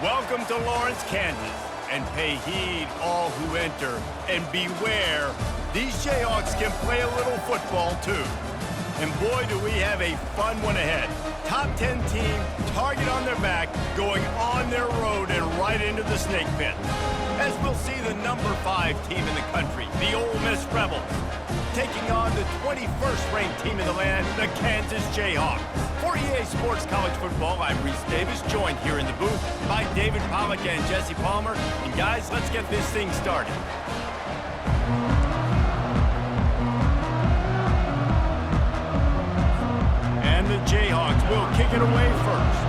Welcome to Lawrence, Kansas, and pay heed all who enter, and beware, these Jayhawks can play a little football too. And boy, do we have a fun one ahead. Top 10 team, target on their back, going on their road and right into the snake pit. As we'll see the number 5 team in the country, the Ole Miss Rebels, taking on the 21st ranked team in the land, the Kansas Jayhawks. For EA Sports College Football, I'm Reese Davis, joined here in the booth by David Pollack and Jesse Palmer. And guys, let's get this thing started. And the Jayhawks will kick it away first.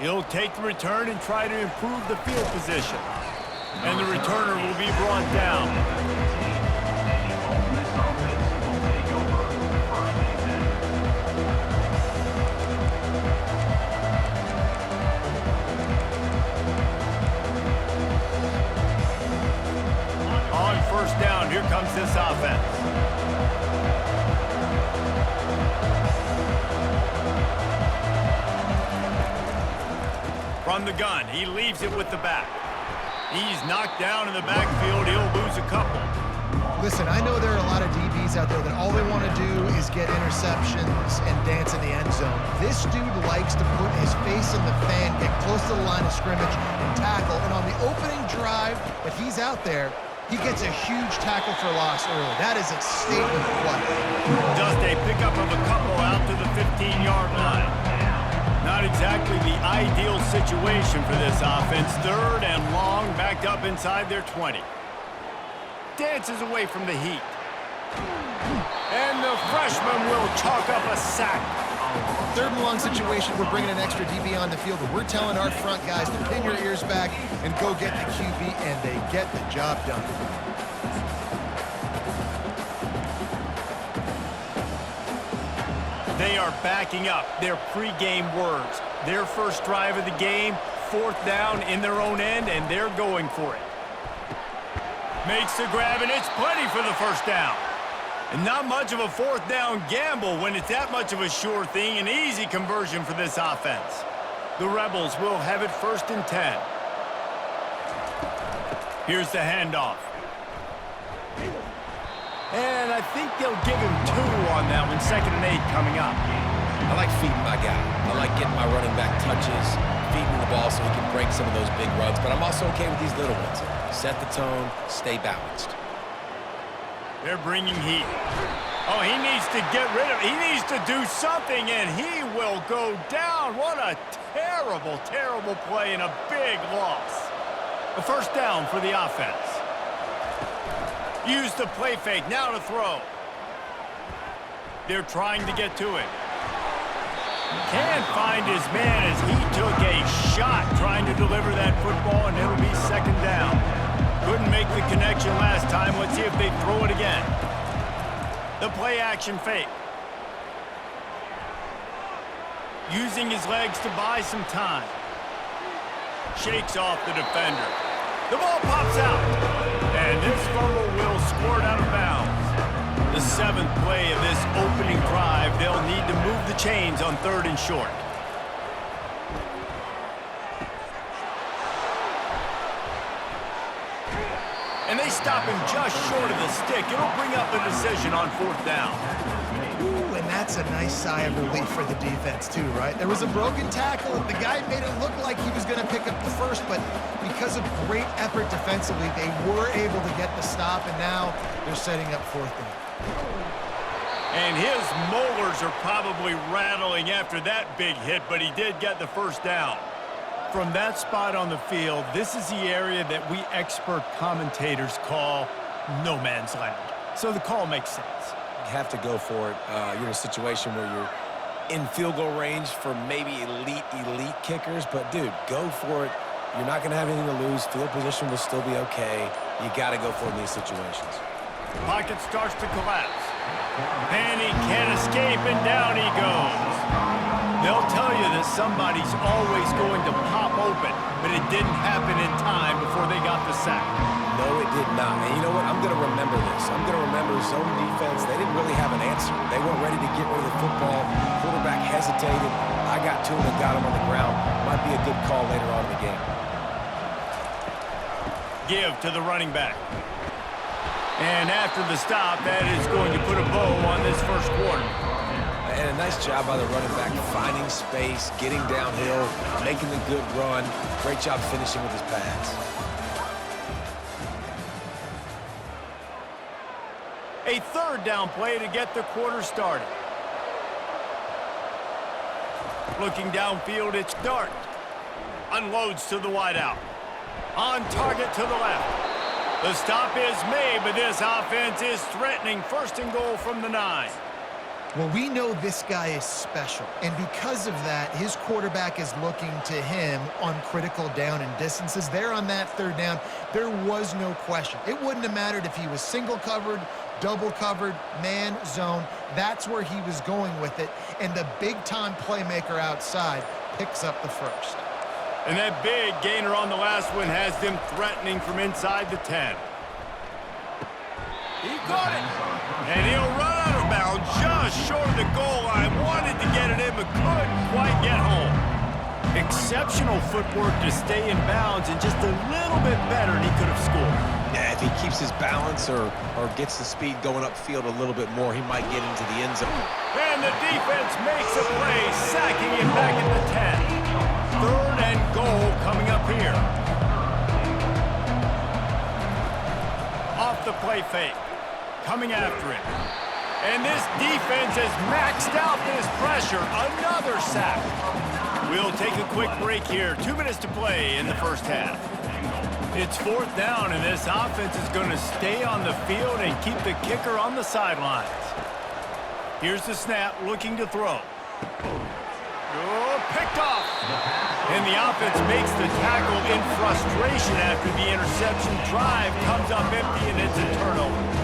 He'll take the return and try to improve the field position. And the returner will be brought down. On first down, here comes this offense. From the gun, he leaves it with the back. He's knocked down in the backfield. He'll lose a couple. Listen, I know there are a lot of DBs out there that all they want to do is get interceptions and dance in the end zone. This dude likes to put his face in the fan, get close to the line of scrimmage, and tackle. And on the opening drive that he's out there, he gets a huge tackle for loss early. That is a statement of play. Just a pickup of a couple out to the 15-yard line. Not exactly the ideal situation for this offense. Third and long, backed up inside their 20. Dances away from the heat. And the freshman will chalk up a sack. Third and long situation, we're bringing an extra DB on the field, but we're telling our front guys to pin your ears back and go get the QB, and they get the job done. They are backing up their pregame words. Their first drive of the game, fourth down in their own end, and they're going for it. Makes the grab, and it's plenty for the first down. And not much of a fourth down gamble when it's that much of a sure thing, an easy conversion for this offense. The Rebels will have it first and 10. Here's the handoff. And I think they'll give him 2 on that one, 2nd and 8 coming up. I like feeding my guy. I like getting my running back touches, feeding the ball so he can break some of those big runs, but I'm also okay with these little ones. Set the tone, stay balanced. They're bringing heat. Oh, he needs to get rid of it. He needs to do something, and he will go down. What a terrible, terrible play and a big loss. The first down for the offense. Use the play fake, now to throw. They're trying to get to it. Can't find his man as he took a shot trying to deliver that football, and it'll be 2nd down. Couldn't make the connection last time. Let's see if they throw it again. The play action fake. Using his legs to buy some time. Shakes off the defender. The ball pops out. And this fumble will squirt out of bounds. The 7th play of this opening drive. They'll need to move the chains on 3rd and short. And they stop him just short of the stick. It'll bring up a decision on 4th down. Ooh, and that's a nice sigh of relief for the defense too, right? There was a broken tackle. The guy made it look like he was going to pick up the first, but because of great effort defensively, they were able to get the stop, and now they're setting up 4th down. And his molars are probably rattling after that big hit, but he did get the first down. From that spot on the field, this is the area that we expert commentators call no man's land. So the call makes sense. You have to go for it. You're in a situation where you're in field goal range for maybe elite kickers, but dude, go for it. You're not going to have anything to lose. Field position will still be okay. You got to go for it in these situations. Pocket starts to collapse. And he can't escape, and down he goes. They'll tell you that somebody's always going to pop open, but it didn't happen in time before they got the sack. No, it did not. And you know what? I'm going to remember this. So I'm going to remember zone defense. They didn't really have an answer. They weren't ready to get rid of the football. Quarterback hesitated. I got to him and got him on the ground. Might be a good call later on in the game. Give to the running back. And after the stop, that is going to put a bow on this first quarter. And a nice job by the running back, finding space, getting downhill, making the good run. Great job finishing with his pass. A third down play to get the quarter started. Looking downfield, it's Dart. Unloads to the wideout. On target to the left. The stop is made, but this offense is threatening first and goal from the 9. Well, we know this guy is special, and because of that, his quarterback is looking to him on critical down and distances. There on that third down, there was no question. It wouldn't have mattered if he was single covered, double covered, man, zone. That's where he was going with it, and the big-time playmaker outside picks up the first. And that big gainer on the last one has them threatening from inside the 10. He got it. And he'll run out of bounds just short of the goal line. Wanted to get it in, but couldn't quite get home. Exceptional footwork to stay in bounds and just a little bit better and he could have scored. Yeah, if he keeps his balance or gets the speed going upfield a little bit more, he might get into the end zone. And the defense makes a play, sacking him back at the 10. Third and goal coming up here. Off the play fake. Coming after it. And this defense has maxed out this pressure. Another sack. We'll take a quick break here. 2 minutes to play in the first half. It's fourth down, and this offense is going to stay on the field and keep the kicker on the sidelines. Here's the snap, looking to throw. Oh, picked off. And the offense makes the tackle in frustration after the interception. Drive comes up empty, and it's a turnover.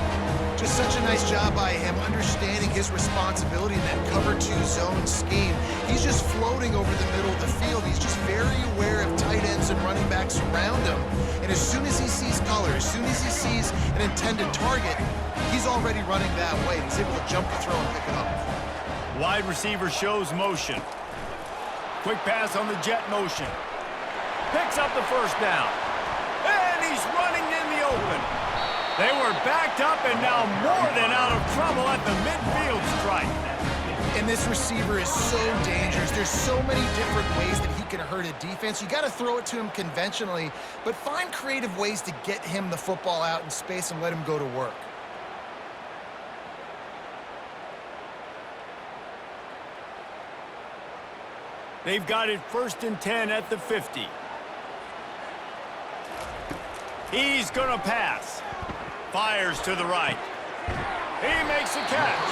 Just such a nice job by him, understanding his responsibility in that cover 2 zone scheme. He's just floating over the middle of the field. He's just very aware of tight ends and running backs around him. And as soon as he sees color, as soon as he sees an intended target, he's already running that way. He's able to jump the throw and pick it up. Wide receiver shows motion. Quick pass on the jet motion. Picks up the first down. And he's running in the open. They were backed up and now more than out of trouble at the midfield stripe. And this receiver is so dangerous. There's so many different ways that he can hurt a defense. You got to throw it to him conventionally, but find creative ways to get him the football out in space and let him go to work. They've got it 1st and 10 at the 50. He's going to pass. Fires to the right. He makes a catch.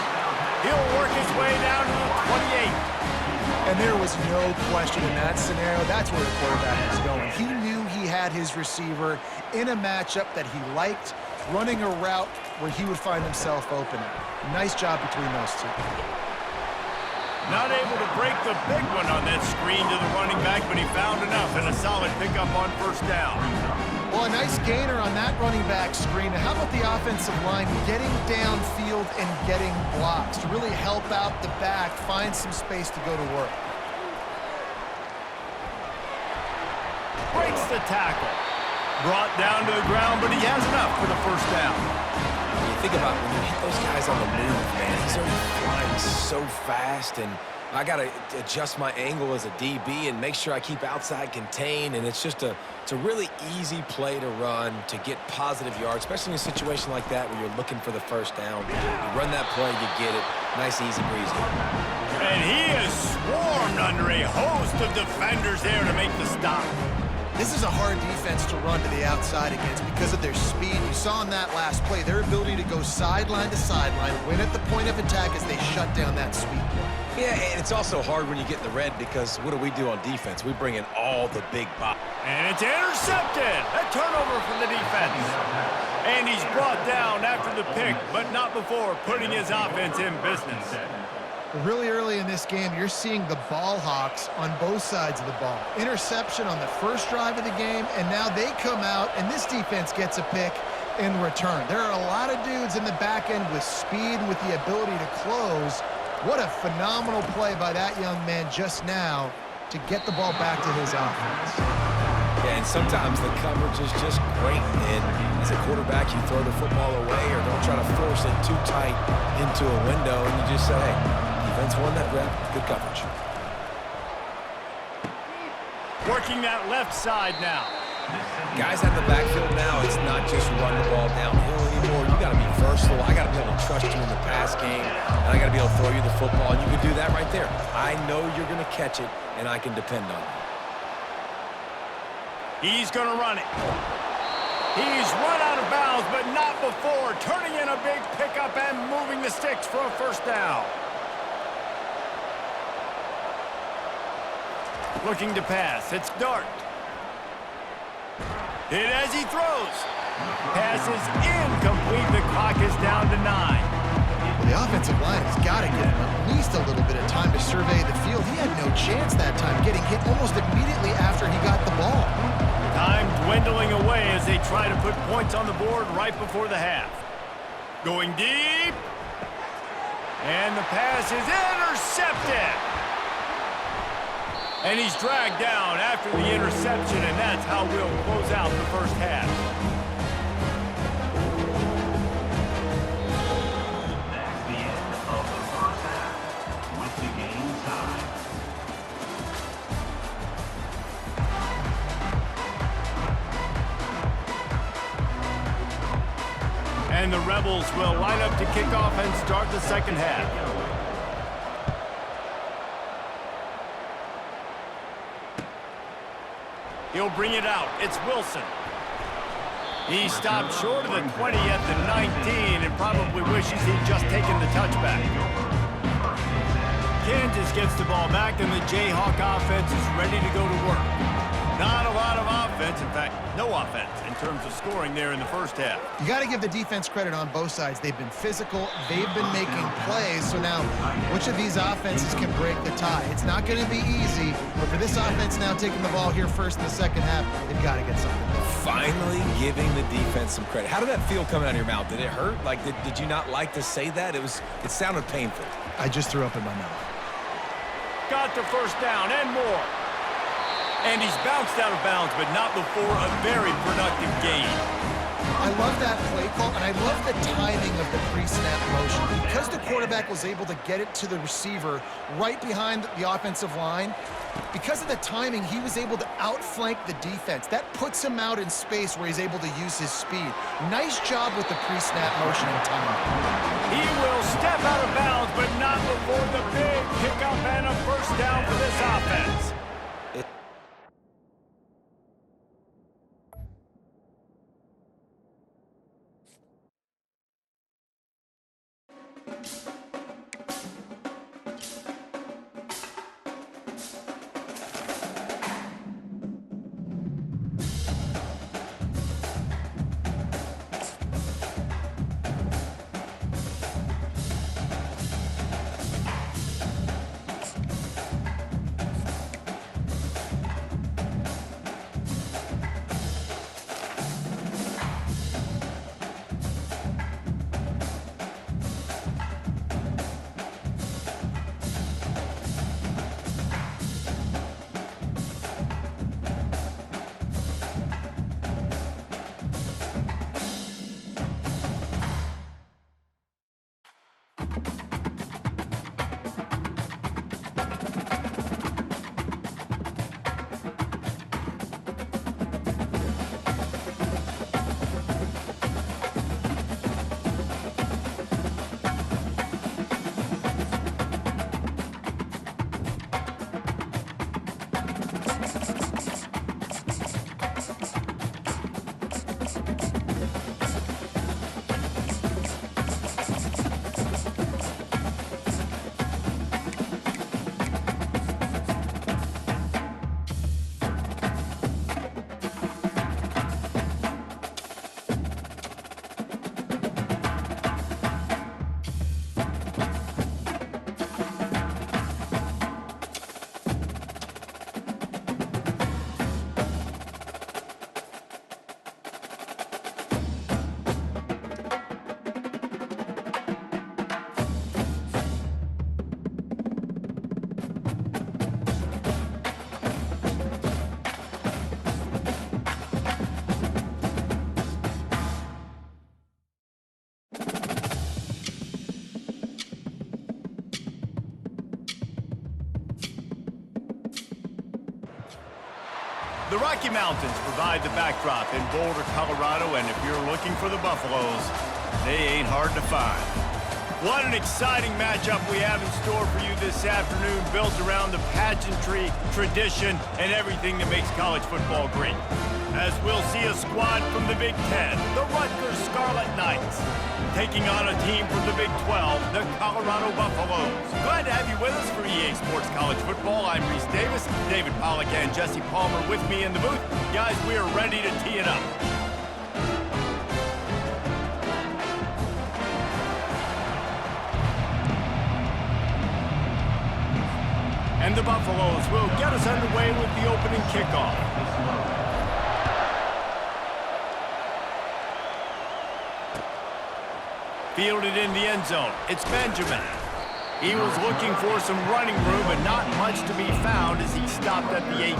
He'll work his way down to the 28. And there was no question in that scenario. That's where the quarterback was going. He knew he had his receiver in a matchup that he liked, running a route where he would find himself opening. Nice job between those two. Not able to break the big one on that screen to the running back, but he found enough and a solid pickup on first down. Well, a nice gainer on that running back screen. How about the offensive line getting downfield and getting blocks to really help out the back, find some space to go to work? Breaks the tackle. Brought down to the ground, but he has enough for the first down. When you think about when you hit those guys on the move, man, he's already flying so fast, and I got to adjust my angle as a DB and make sure I keep outside contained, and it's a really easy play to run to get positive yards, especially in a situation like that where you're looking for the first down. You run that play, you get it. Nice, easy breezy. And he is swarmed under a host of defenders there to make the stop. This is a hard defense to run to the outside against because of their speed. You saw in that last play their ability to go sideline to sideline, win at the point of attack as they shut down that sweep play. Yeah, and it's also hard when you get in the red because what do on defense? We bring in all the big box. And it's intercepted. A turnover from the defense. And he's brought down after the pick, but not before putting his offense in business. Really early in this game, you're seeing the ball hawks on both sides of the ball. Interception on the first drive of the game, and now they come out, and this defense gets a pick, in return. There are a lot of dudes in the back end with speed and with the ability to close. What a phenomenal play by that young man just now to get the ball back to his offense. Yeah, and sometimes the coverage is just great. And as a quarterback, you throw the football away or don't try to force it too tight into a window, and you just say, hey, defense won that rep, good coverage. Working that left side now. Guys out in the backfield now, it's not just run the ball downhill anymore. You got to be versatile. I got to be able to trust you in the pass game, and I got to be able to throw you the football, and you can do that right there. I know you're going to catch it, and I can depend on you. He's going to run it. He's run out of bounds, but not before turning in a big pickup and moving the sticks for a first down. Looking to pass. It's Dart. Hit as he throws. Pass is incomplete. The clock is down to 9. Well, the offensive line has got to give him at least a little bit of time to survey the field. He had no chance that time, getting hit almost immediately after he got the ball. Time dwindling away as they try to put points on the board right before the half. Going deep. And the pass is intercepted. And he's dragged down after the interception, and that's how we'll close out the first half. That's the end of the first half with the game tied. And the Rebels will line up to kick off and start the second half. He'll bring it out. It's Wilson. He stopped short of the 20 at the 19 and probably wishes he'd just taken the touchback. Kansas gets the ball back, and the Jayhawk offense is ready to go to work. Not a lot of offense, in fact, no offense in terms of scoring there in the first half. You got to give the defense credit on both sides. They've been physical. They've been making plays. So now, which of these offenses can break the tie? It's not going to be easy, but for this offense now taking the ball here first in the second half, they've got to get something done. Finally giving the defense some credit. How did that feel coming out of your mouth? Did it hurt? Like, did you not like to say that? It sounded painful. I just threw up in my mouth. Got the first down and more. And he's bounced out of bounds, but not before a very productive gain. I love that play call, and I love the timing of the pre-snap motion. Because the quarterback was able to get it to the receiver right behind the offensive line, because of the timing, he was able to outflank the defense. That puts him out in space where he's able to use his speed. Nice job with the pre-snap motion and timing. He will step out of bounds, but not before the big pickup and a first down for this offense. The Rocky Mountains provide the backdrop in Boulder, Colorado, and if you're looking for the Buffaloes, they ain't hard to find. What an exciting matchup we have in store for you this afternoon, built around the pageantry, tradition, and everything that makes college football great. As we'll see a squad from the Big Ten, the Rutgers Scarlet Knights, taking on a team from the Big 12, the Colorado Buffaloes. Glad to have you with us for EA Sports College Football. I'm Reese Davis, David Pollack and Jesse Palmer with me in the booth. Guys, we are ready to tee it up. And the Buffaloes will get us underway with the opening kickoff. Fielded in the end zone, it's Benjamin. He was looking for some running room, but not much to be found as he stopped at the 18.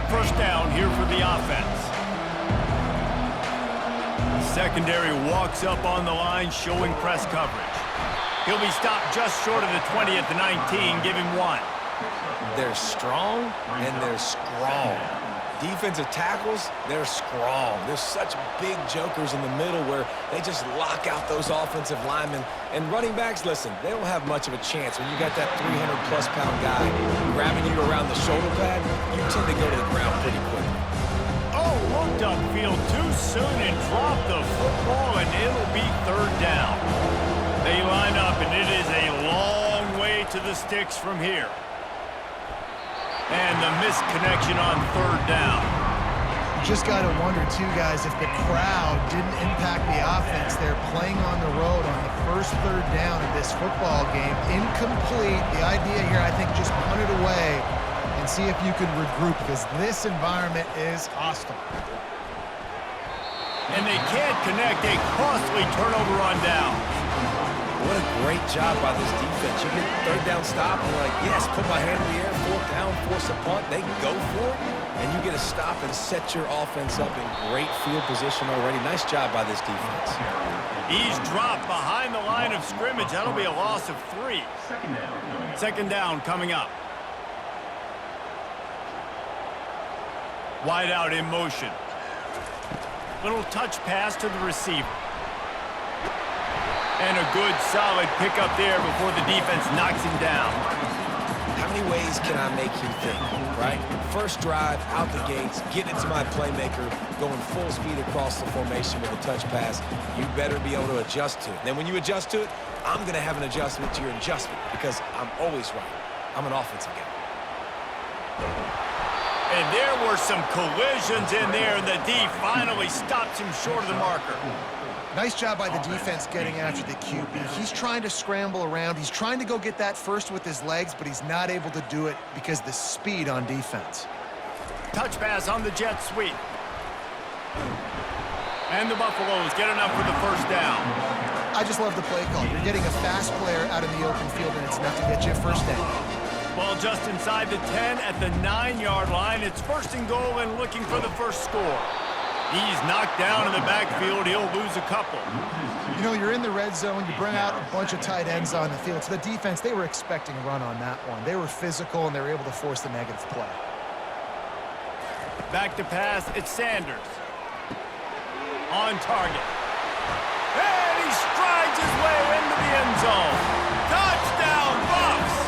First down here for the offense. Secondary walks up on the line, showing press coverage. He'll be stopped just short of the 20 at the 19, give him 1. They're strong, and they're strong. Defensive tackles, they're strong. There's such big jokers in the middle where they just lock out those offensive linemen. And running backs, listen, they don't have much of a chance. When you got that 300-plus pound guy grabbing you around the shoulder pad, you tend to go to the ground pretty quickly. Oh, looked upfield too soon and dropped the football, and it'll be third down. They line up, and it is a long way to the sticks from here. And the missed connection on third down. You just got to wonder, too, guys, if the crowd didn't impact the offense. They're playing on the road on the first third down of this football game. Incomplete. The idea here, I think, just punt it away and see if you can regroup, because this environment is hostile. And they can't connect. A costly turnover on down. What a great job by this defense. You get third down stop, and you're like, yes, put my hand in the air, fourth down, force a punt. They go for it, and you get a stop and set your offense up in great field position already. Nice job by this defense. He's dropped behind the line of scrimmage. That'll be a loss of 3. Second down coming up. Wide out in motion. Little touch pass to the receiver. And a good, solid pickup there before the defense knocks him down. How many ways can I make you think, right? First drive, out the gates, get it to my playmaker, going full speed across the formation with a touch pass. You better be able to adjust to it. Then when you adjust to it, I'm going to have an adjustment to your adjustment because I'm always right. I'm an offensive guy. And there were some collisions in there, and the D finally stops him short of the marker. Nice job by the defense getting after the QB. He's trying to scramble around. He's trying to go get that first with his legs, but he's not able to do it because of the speed on defense. Touch pass on the jet sweep. And the Buffaloes get enough for the first down. I just love the play call. You're getting a fast player out in the open field, and it's enough to get you a first down. Ball just inside the 10 at the 9-yard line. It's first and goal and looking for the first score. He's knocked down in the backfield. He'll lose a couple. You know, you're in the red zone. You bring out a bunch of tight ends on the field. So the defense, they were expecting a run on that one. They were physical, and they were able to force the negative play. Back to pass. It's Sanders. On target. And he strides his way into the end zone. Touchdown, Buffs!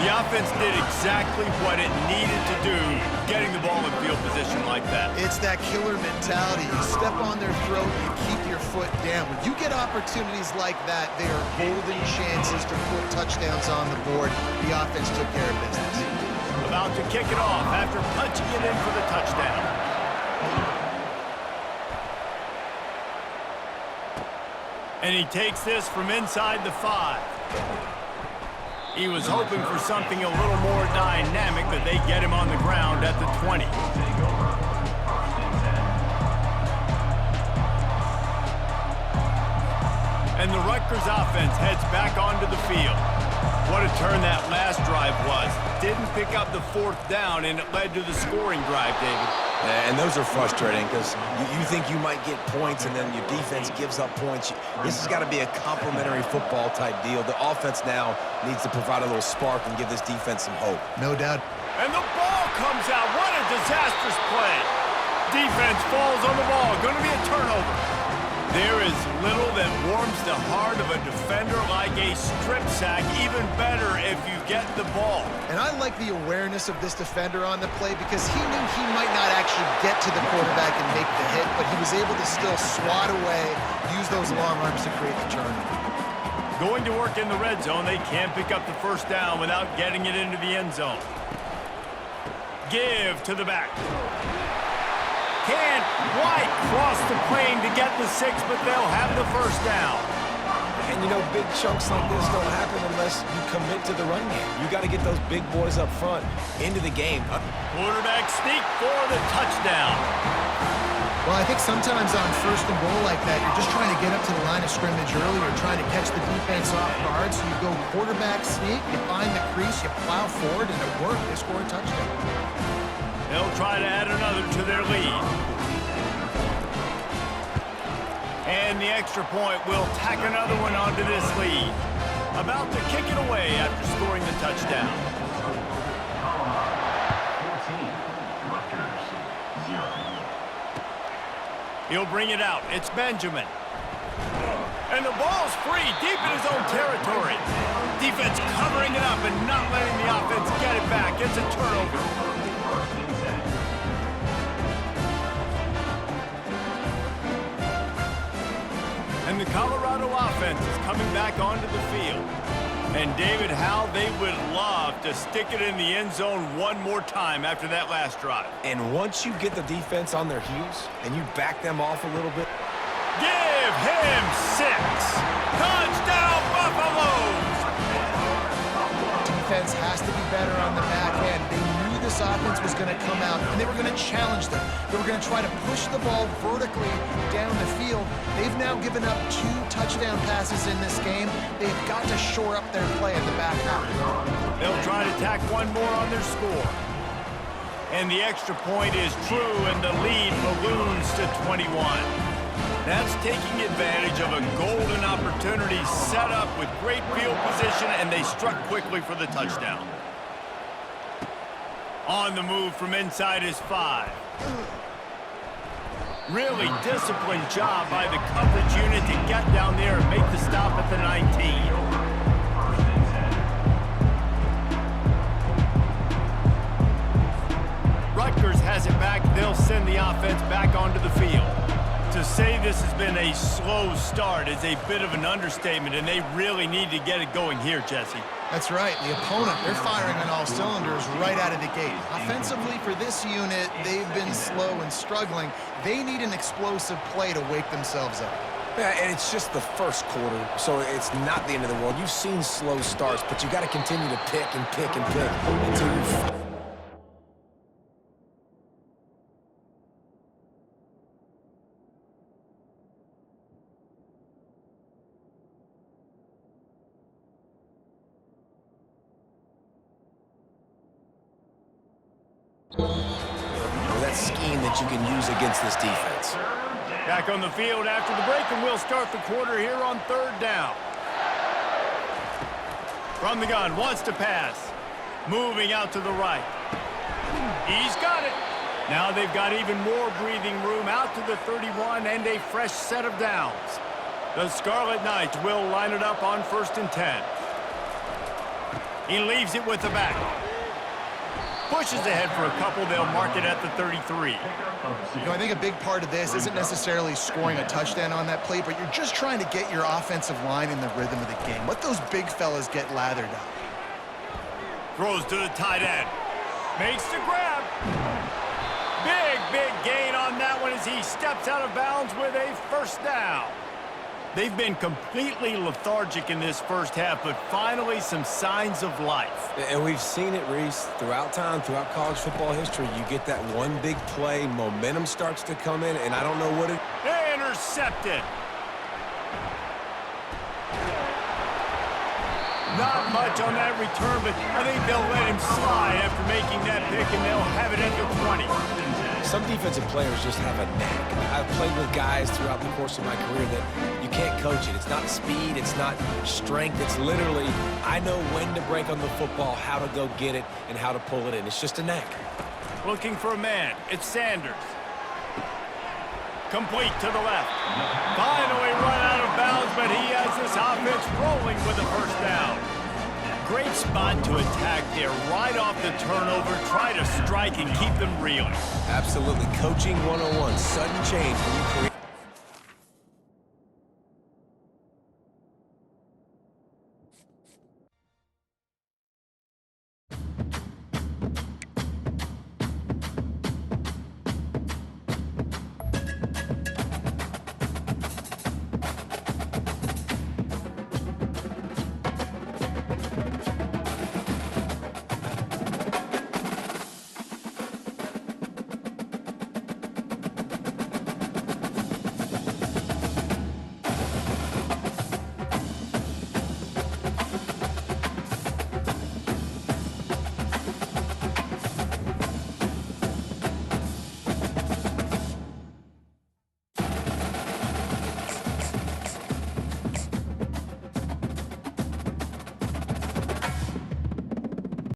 The offense did exactly what it needed to do, getting the ball in field position like that. It's that killer mentality. You step on their throat, you keep your foot down. When you get opportunities like that, they are golden chances to put touchdowns on the board. The offense took care of business. About to kick it off after punching it in for the touchdown. And he takes this from inside the 5. He was hoping for something a little more dynamic, but they get him on the ground at the 20. And the Rutgers offense heads back onto the field. What a turn that last drive was. Didn't pick up the fourth down, and it led to the scoring drive, David. And those are frustrating because you think you might get points and then your defense gives up points. This has got to be a complementary football type deal. The offense now needs to provide a little spark and give this defense some hope. No doubt. And the ball comes out. What a disastrous play. Defense falls on the ball. Going to be a turnover. There is little that warms the heart of a defender like a strip sack. Even better if you get the ball. And I like the awareness of this defender on the play because he knew he might not actually get to the quarterback and make the hit, but he was able to still swat away, use those long arms to create the turnover. Going to work in the red zone, they can't pick up the first down without getting it into the end zone. Give to the back. Can't quite cross the plane to get the 6, but they'll have the first down. And, you know, big chunks like this don't happen unless you commit to the run game. You got to get those big boys up front into the game. Quarterback sneak for the touchdown. Well, I think sometimes on first and goal like that, you're just trying to get up to the line of scrimmage early or trying to catch the defense off guard. So you go quarterback sneak, you find the crease, you plow forward, and it worked. They score a touchdown. They'll try to add another to their lead. And the extra point will tack another one onto this lead. About to kick it away after scoring the touchdown. 14, Rutgers, 0. He'll bring it out. It's Benjamin. And the ball's free deep in his own territory. Defense covering it up and not letting the offense get it back. It's a turnover. And the Colorado offense is coming back onto the field. And David, how they would love to stick it in the end zone one more time after that last drive. And once you get the defense on their heels and you back them off a little bit. Give him 6. Touchdown, Buffaloes! Defense has to be better on the back end. They knew this offense was going to come out, and they were going to challenge them. They were going to try to push the ball vertically down the field. They've now given up 2 touchdown passes in this game. They've got to shore up their play in the back half. They'll try to tack one more on their score. And the extra point is true, and the lead balloons to 21. That's taking advantage of a golden opportunity set up with great field position, and they struck quickly for the touchdown. On the move from inside his 5. Really disciplined job by the coverage unit to get down there and make the stop at the 19. Rutgers has it back. They'll send the offense back onto the field. To say this has been a slow start is a bit of an understatement, and they really need to get it going here, Jesse. That's right. The opponent, they're firing on all cylinders right out of the gate. Offensively, for this unit, they've been slow and struggling. They need an explosive play to wake themselves up. Yeah, and it's just the first quarter, so it's not the end of the world. You've seen slow starts, but you got to continue to pick and pick and pick until you... that scheme that you can use against this defense. Back on the field after the break, and we'll start the quarter here on 3rd down. From the gun, wants to pass. Moving out to the right. He's got it. Now they've got even more breathing room out to the 31 and a fresh set of downs. The Scarlet Knights will line it up on 1st and 10. He leaves it with the back. Pushes ahead for a couple. They'll mark it at the 33. You know, I think a big part of this isn't necessarily scoring a touchdown on that play, but you're just trying to get your offensive line in the rhythm of the game. Let those big fellas get lathered up. Throws to the tight end. Makes the grab. Big gain on that one as he steps out of bounds with a first down. They've been completely lethargic in this first half, but finally some signs of life. And we've seen it, Reese, throughout time, throughout college football history. You get that one big play, momentum starts to come in, and I don't know what it... Intercepted. Not much on that return, but I think they'll let him slide after making that pick, and they'll have it at the 20. some defensive players just have a knack. I've played with guys throughout the course of my career that you can't coach it. It's not speed, it's not strength. It's literally, I know when to break on the football, how to go get it, and how to pull it in. It's just a knack. Looking for a man. It's Sanders. Complete to the left. Finally run out of bounds, but he has this offense rolling with a first down. Great spot to attack there. Right off the turnover, try to strike and keep them reeling. Absolutely. Coaching 101. Sudden change when you create